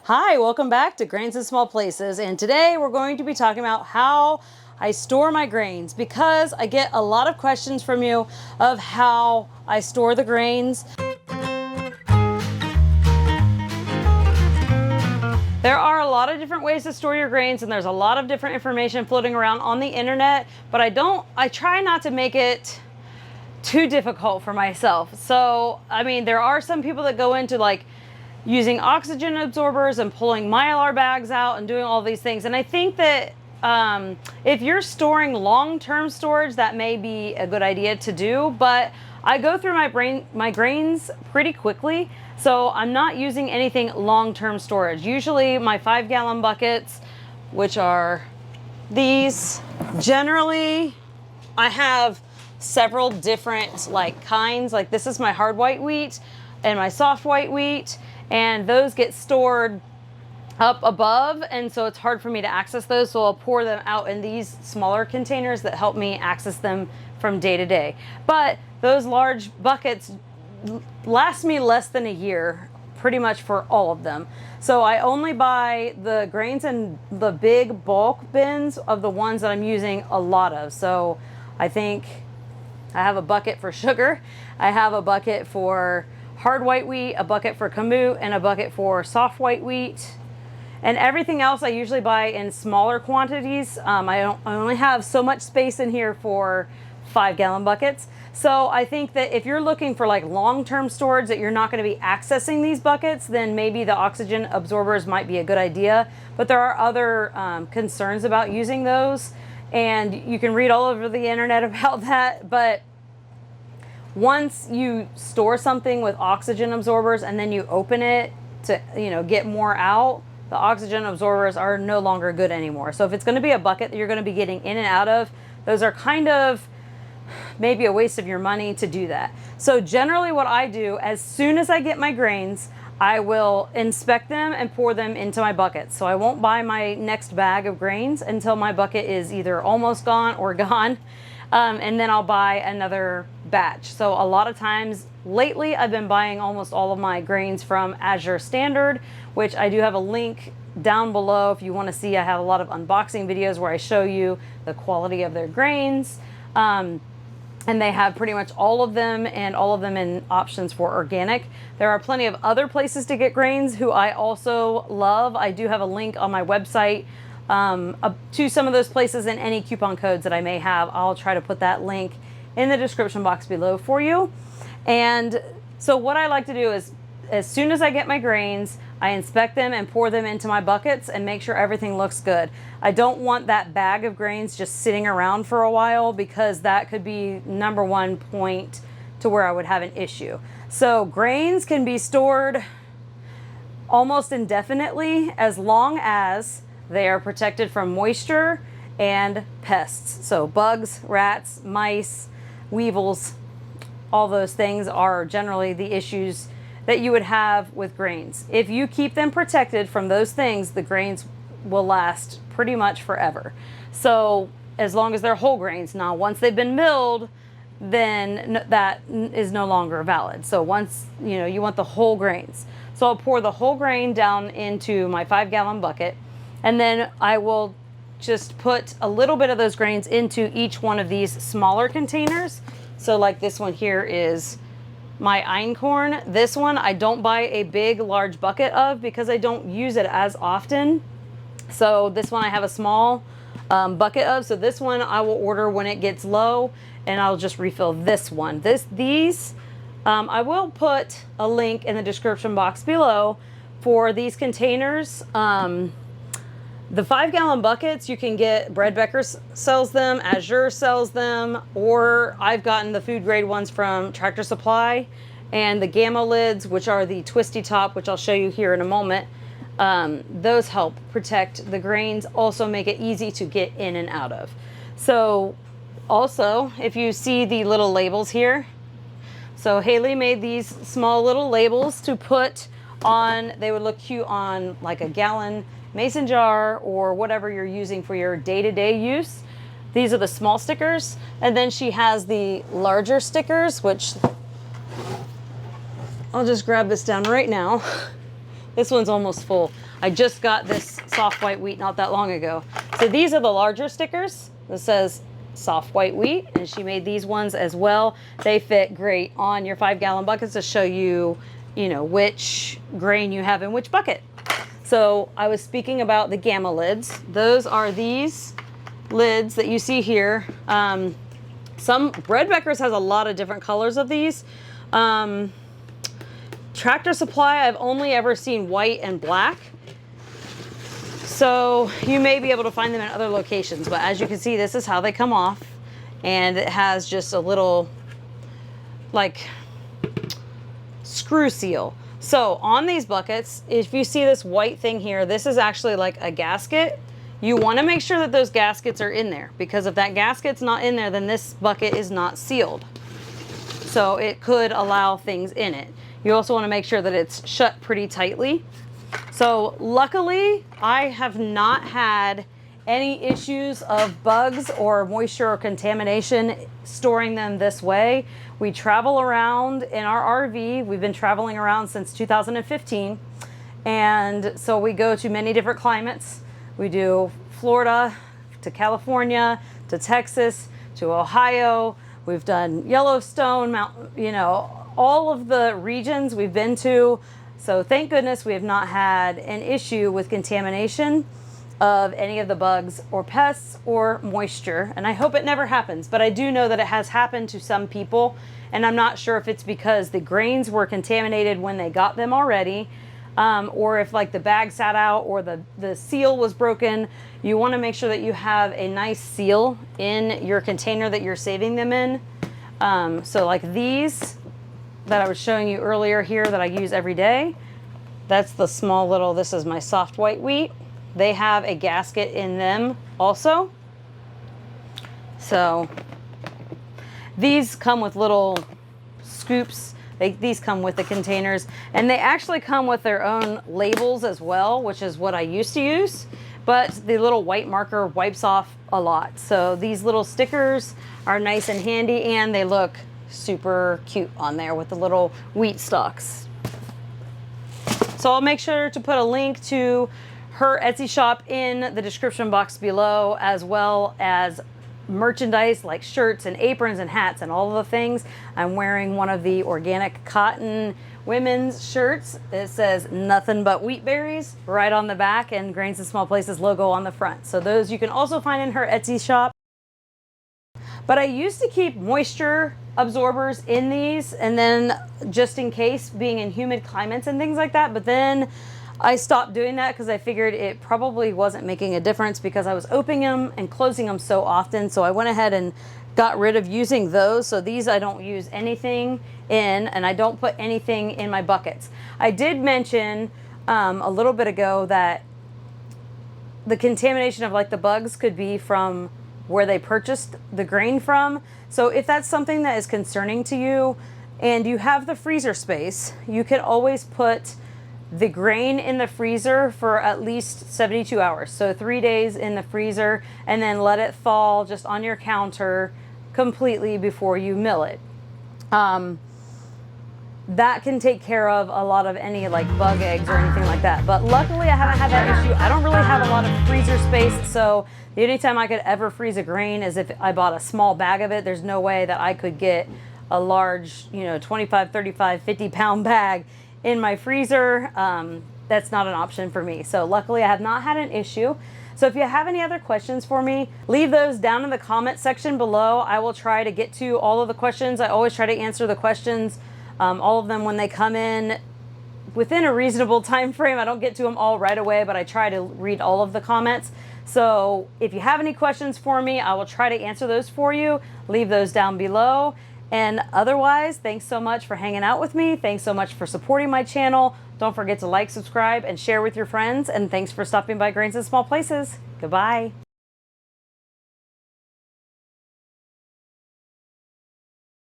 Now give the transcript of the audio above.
Hi, welcome back to Grains in Small Places, and today we're going to be talking about how I store my grains, because I get a lot of questions from you of how I store the grains. There are a lot of different ways to store your grains, and there's a lot of different information floating around on the internet, but I try not to make it too difficult for myself. So, I mean, there are some people that go into like using oxygen absorbers and pulling Mylar bags out and doing all these things. And I think that if you're storing long-term storage, that may be a good idea to do, but I go through my grains pretty quickly. So I'm not using anything long-term storage. Usually my 5-gallon buckets, which are these, generally I have several different like kinds. Like this is my hard white wheat and my soft white wheat, and those get stored up above, and so it's hard for me to access those, so I'll pour them out in these smaller containers that help me access them from day to day. But those large buckets last me less than a year pretty much for all of them. So I only buy the grains in the big bulk bins of the ones that I'm using a lot of. So I think I have a bucket for sugar, I have a bucket for hard white wheat, a bucket for kamut, and a bucket for soft white wheat. And everything else I usually buy in smaller quantities. I only have so much space in here for 5-gallon buckets. So I think that if you're looking for like long-term storage that you're not going to be accessing these buckets, then maybe the oxygen absorbers might be a good idea. But there are other concerns about using those, and you can read all over the internet about that. But once you store something with oxygen absorbers and then you open it to, get more out, the oxygen absorbers are no longer good anymore. So if it's going to be a bucket that you're going to be getting in and out of, those are kind of maybe a waste of your money to do that. So generally what I do, as soon as I get my grains, I will inspect them and pour them into my bucket. So I won't buy my next bag of grains until my bucket is either almost gone or gone. And then I'll buy another batch. So a lot of times lately I've been buying almost all of my grains from Azure Standard, which I do have a link down below if you want to see. I have a lot of unboxing videos where I show you the quality of their grains. And they have pretty much all of them, and all of them in options for organic. There are plenty of other places to get grains who I also love. I do have a link on my website to some of those places, and any coupon codes that I may have, I'll try to put that link in the description box below for you. And so what I like to do is, as soon as I get my grains, I inspect them and pour them into my buckets and make sure everything looks good. I don't want that bag of grains just sitting around for a while, because that could be number one point to where I would have an issue. So grains can be stored almost indefinitely as long as they are protected from moisture and pests. So bugs, rats, mice, weevils, all those things are generally the issues that you would have with grains. If you keep them protected from those things, the grains will last pretty much forever. So as long as they're whole grains. Now, once they've been milled, then that is no longer valid. So once, you want the whole grains. So I'll pour the whole grain down into my 5-gallon bucket, and then I will just put a little bit of those grains into each one of these smaller containers. So like this one here is my einkorn. This one I don't buy a big, large bucket of because I don't use it as often. So this one I have a small bucket of. So this one I will order when it gets low, and I'll just refill this one. I will put a link in the description box below for these containers. The 5-gallon buckets, you can get, Bread Bakers sells them, Azure sells them, or I've gotten the food grade ones from Tractor Supply, and the Gamma lids, which are the twisty top, which I'll show you here in a moment. Those help protect the grains, also make it easy to get in and out of. So also, if you see the little labels here, so Haley made these small little labels to put on. They would look cute on like a gallon mason jar or whatever you're using for your day-to-day use. These are the small stickers, and then she has the larger stickers, which I'll just grab this down right now. This one's almost full. I just got this soft white wheat not that long ago. So these are the larger stickers. This says soft white wheat, and she made these ones as well. They fit great on your 5-gallon buckets to show you, you know, which grain you have in which bucket. So I was speaking about the Gamma lids. Those are these lids that you see here. Some Red Bakers has a lot of different colors of these. Tractor Supply, I've only ever seen white and black. So you may be able to find them in other locations, but as you can see, this is how they come off. And it has just a little like screw seal. So on these buckets, if you see this white thing here, this is actually like a gasket. You want to make sure that those gaskets are in there, because if that gasket's not in there, then this bucket is not sealed. So it could allow things in it. You also want to make sure that it's shut pretty tightly. So luckily, I have not had any issues of bugs or moisture or contamination storing them this way. We travel around in our RV. We've been traveling around since 2015. And so we go to many different climates. We do Florida to California to Texas to Ohio. We've done Yellowstone, you know, all of the regions we've been to. So thank goodness we have not had an issue with contamination of any of the bugs or pests or moisture. And I hope it never happens, but I do know that it has happened to some people. And I'm not sure if it's because the grains were contaminated when they got them already, or if like the bag sat out or the seal was broken. You want to make sure that you have a nice seal in your container that you're saving them in. So like these that I was showing you earlier here that I use every day, that's the small little, this is my soft white wheat. They have a gasket in them also. So these come with little scoops. These come with the containers, and they actually come with their own labels as well, which is what I used to use. But the little white marker wipes off a lot. So these little stickers are nice and handy, and they look super cute on there with the little wheat stalks. So I'll make sure to put a link to her Etsy shop in the description box below, as well as merchandise like shirts and aprons and hats and all of the things. I'm wearing one of the organic cotton women's shirts. It says nothing but wheat berries right on the back, and Grains and Small Places logo on the front. So those you can also find in her Etsy shop. But I used to keep moisture absorbers in these, and then just in case, being in humid climates and things like that. But then I stopped doing that because I figured it probably wasn't making a difference because I was opening them and closing them so often. So I went ahead and got rid of using those. So these I don't use anything in, and I don't put anything in my buckets. I did mention a little bit ago that the contamination of like the bugs could be from where they purchased the grain from. So if that's something that is concerning to you and you have the freezer space, you can always put the grain in the freezer for at least 72 hours. So 3 days in the freezer, and then let it thaw just on your counter completely before you mill it. That can take care of a lot of any like bug eggs or anything like that. But luckily I haven't had that issue. I don't really have a lot of freezer space, so the only time I could ever freeze a grain is if I bought a small bag of it. There's no way that I could get a large, you know, 25, 35, 50-pound bag in my freezer. That's not an option for me. So luckily I have not had an issue. So if you have any other questions for me, leave those down in the comment section below. I will try to get to all of the questions. I always try to answer the questions, all of them when they come in within a reasonable time frame. I don't get to them all right away, but I try to read all of the comments. So if you have any questions for me, I will try to answer those for you. Leave those down below. And otherwise, thanks so much for hanging out with me. Thanks so much for supporting my channel. Don't forget to like, subscribe, and share with your friends. And thanks for stopping by Grains and Small Places. Goodbye.